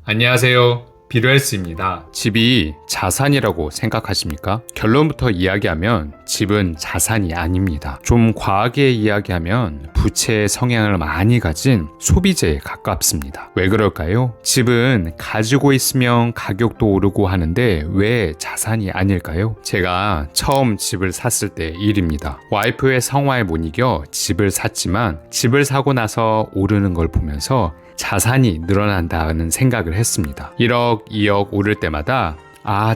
안녕하세요. 비료헬스입니다. 집이 자산이라고 생각하십니까? 결론부터 이야기하면 집은 자산이 아닙니다. 좀 과하게 이야기하면 부채의 성향을 많이 가진 소비재에 가깝습니다. 왜 그럴까요? 집은 가지고 있으면 가격도 오르고 하는데 왜 자산이 아닐까요? 제가 처음 집을 샀을 때 일입니다. 와이프의 성화에 못 이겨 집을 샀지만 집을 사고 나서 오르는 걸 보면서 자산이 늘어난다는 생각을 했습니다. 1억, 2억 오를 때마다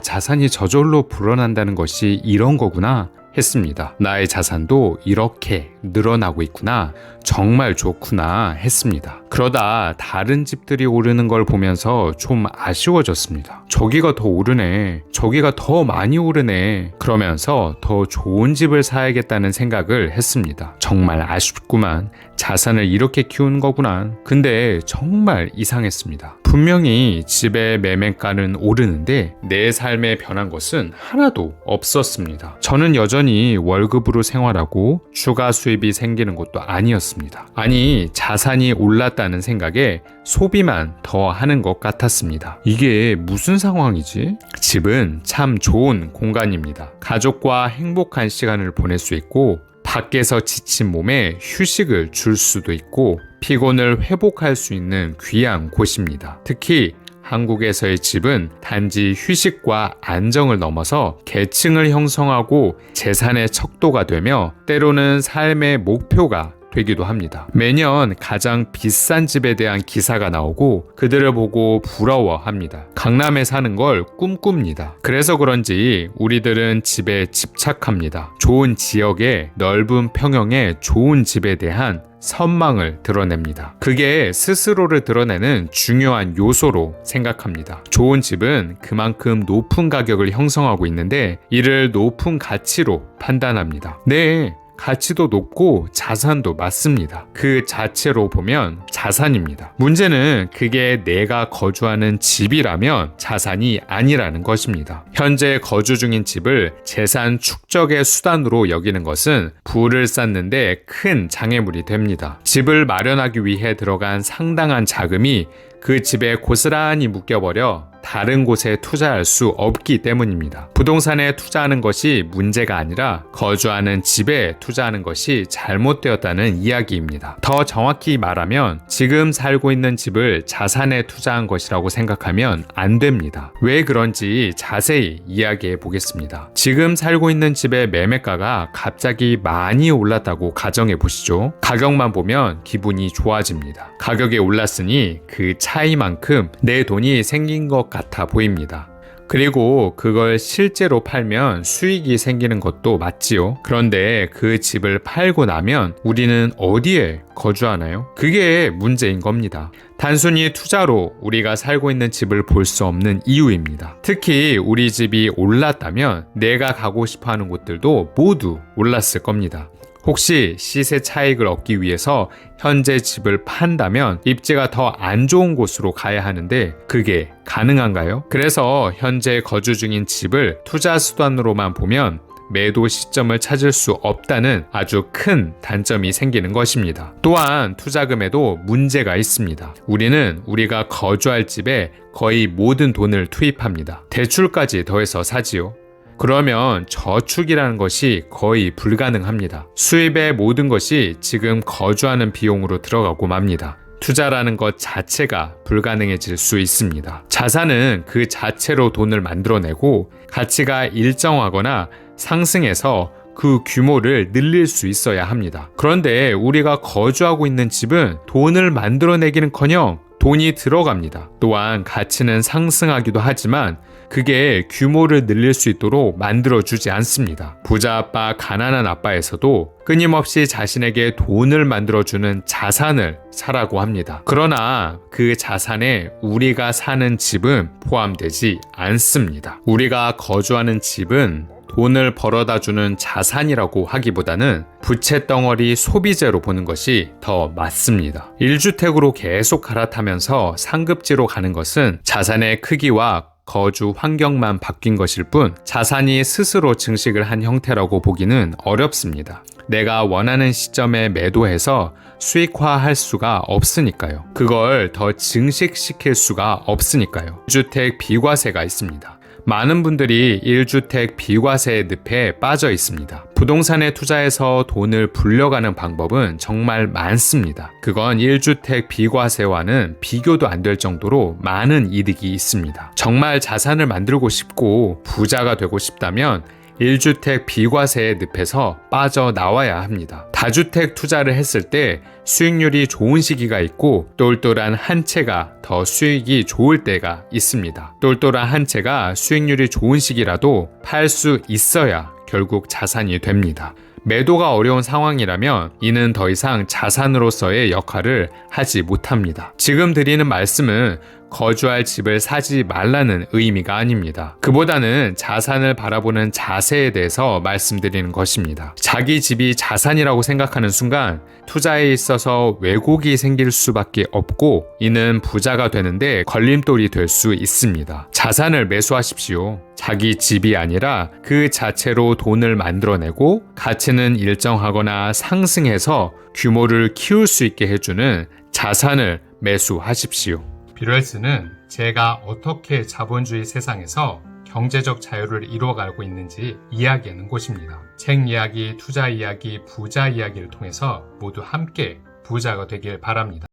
자산이 저절로 불어난다는 것이 이런 거구나 했습니다. 나의 자산도 이렇게 늘어나고 있구나, 정말 좋구나 했습니다. 그러다 다른 집들이 오르는 걸 보면서 좀 아쉬워졌습니다. 저기가 더 오르네, 저기가 더 많이 오르네, 그러면서 더 좋은 집을 사야겠다는 생각을 했습니다. 정말 아쉽구만, 자산을 이렇게 키우는 거구나. 근데 정말 이상했습니다. 분명히 집의 매매가는 오르는데 내 삶에 변한 것은 하나도 없었습니다. 저는 여전히 월급으로 생활하고 추가 수입이 생기는 것도 아니었습니다. 아니, 자산이 올랐다는 생각에 소비만 더 하는 것 같았습니다. 이게 무슨 상황이지? 집은 참 좋은 공간입니다. 가족과 행복한 시간을 보낼 수 있고, 밖에서 지친 몸에 휴식을 줄 수도 있고, 피곤을 회복할 수 있는 귀한 곳입니다. 특히 한국에서의 집은 단지 휴식과 안정을 넘어서 계층을 형성하고 재산의 척도가 되며 때로는 삶의 목표가 되기도 합니다. 매년 가장 비싼 집에 대한 기사가 나오고 그들을 보고 부러워합니다. 강남에 사는 걸 꿈꿉니다. 그래서 그런지 우리들은 집에 집착합니다. 좋은 지역에 넓은 평형의 좋은 집에 대한 선망을 드러냅니다. 그게 스스로를 드러내는 중요한 요소로 생각합니다. 좋은 집은 그만큼 높은 가격을 형성하고 있는데 이를 높은 가치로 판단합니다. 네, 가치도 높고 자산도 맞습니다. 그 자체로 보면 자산입니다. 문제는 그게 내가 거주하는 집이라면 자산이 아니라는 것입니다. 현재 거주 중인 집을 재산 축적의 수단으로 여기는 것은 부를 쌓는데 큰 장애물이 됩니다. 집을 마련하기 위해 들어간 상당한 자금이 그 집에 고스란히 묶여버려 다른 곳에 투자할 수 없기 때문입니다. 부동산에 투자하는 것이 문제가 아니라 거주하는 집에 투자하는 것이 잘못되었다는 이야기입니다. 더 정확히 말하면 지금 살고 있는 집을 자산에 투자한 것이라고 생각하면 안 됩니다. 왜 그런지 자세히 이야기해 보겠습니다. 지금 살고 있는 집의 매매가가 갑자기 많이 올랐다고 가정해 보시죠. 가격만 보면 기분이 좋아집니다. 가격이 올랐으니 그 차이만큼 내 돈이 생긴 것 같아 보입니다. 그리고 그걸 실제로 팔면 수익이 생기는 것도 맞지요. 그런데 그 집을 팔고 나면 우리는 어디에 거주하나요? 그게 문제인 겁니다. 단순히 투자로 우리가 살고 있는 집을 볼 수 없는 이유입니다. 특히 우리 집이 올랐다면 내가 가고 싶어 하는 곳들도 모두 올랐을 겁니다. 혹시 시세 차익을 얻기 위해서 현재 집을 판다면 입지가 더 안 좋은 곳으로 가야 하는데 그게 가능한가요? 그래서 현재 거주 중인 집을 투자 수단으로만 보면 매도 시점을 찾을 수 없다는 아주 큰 단점이 생기는 것입니다. 또한 투자금에도 문제가 있습니다. 우리는 우리가 거주할 집에 거의 모든 돈을 투입합니다. 대출까지 더해서 사지요. 그러면 저축이라는 것이 거의 불가능합니다. 수입의 모든 것이 지금 거주하는 비용으로 들어가고 맙니다. 투자라는 것 자체가 불가능해질 수 있습니다. 자산은 그 자체로 돈을 만들어내고 가치가 일정하거나 상승해서 그 규모를 늘릴 수 있어야 합니다. 그런데 우리가 거주하고 있는 집은 돈을 만들어내기는커녕 돈이 들어갑니다. 또한 가치는 상승하기도 하지만 그게 규모를 늘릴 수 있도록 만들어주지 않습니다. 부자 아빠, 가난한 아빠에서도 끊임없이 자신에게 돈을 만들어주는 자산을 사라고 합니다. 그러나 그 자산에 우리가 사는 집은 포함되지 않습니다. 우리가 거주하는 집은 돈을 벌어다주는 자산이라고 하기보다는 부채 덩어리 소비재로 보는 것이 더 맞습니다. 1주택으로 계속 갈아타면서 상급지로 가는 것은 자산의 크기와 거주 환경만 바뀐 것일 뿐 자산이 스스로 증식을 한 형태라고 보기는 어렵습니다. 내가 원하는 시점에 매도해서 수익화할 수가 없으니까요. 그걸 더 증식시킬 수가 없으니까요. 1주택 비과세가 있습니다. 많은 분들이 1주택 비과세 늪에 빠져 있습니다. 부동산에 투자해서 돈을 불려가는 방법은 정말 많습니다. 그건 1주택 비과세와는 비교도 안 될 정도로 많은 이득이 있습니다. 정말 자산을 만들고 싶고 부자가 되고 싶다면 1주택 비과세의 늪에서 빠져나와야 합니다. 다주택 투자를 했을 때 수익률이 좋은 시기가 있고 똘똘한 한 채가 더 수익이 좋을 때가 있습니다. 똘똘한 한 채가 수익률이 좋은 시기라도 팔 수 있어야 결국 자산이 됩니다. 매도가 어려운 상황이라면 이는 더 이상 자산으로서의 역할을 하지 못합니다. 지금 드리는 말씀은 거주할 집을 사지 말라는 의미가 아닙니다. 그보다는 자산을 바라보는 자세에 대해서 말씀드리는 것입니다. 자기 집이 자산이라고 생각하는 순간 투자에 있어서 왜곡이 생길 수밖에 없고 이는 부자가 되는데 걸림돌이 될 수 있습니다. 자산을 매수하십시오. 자기 집이 아니라 그 자체로 돈을 만들어내고 가치는 일정하거나 상승해서 규모를 키울 수 있게 해주는 자산을 매수하십시오. 비럴스는 제가 어떻게 자본주의 세상에서 경제적 자유를 이루어가고 있는지 이야기하는 곳입니다. 책 이야기, 투자 이야기, 부자 이야기를 통해서 모두 함께 부자가 되길 바랍니다.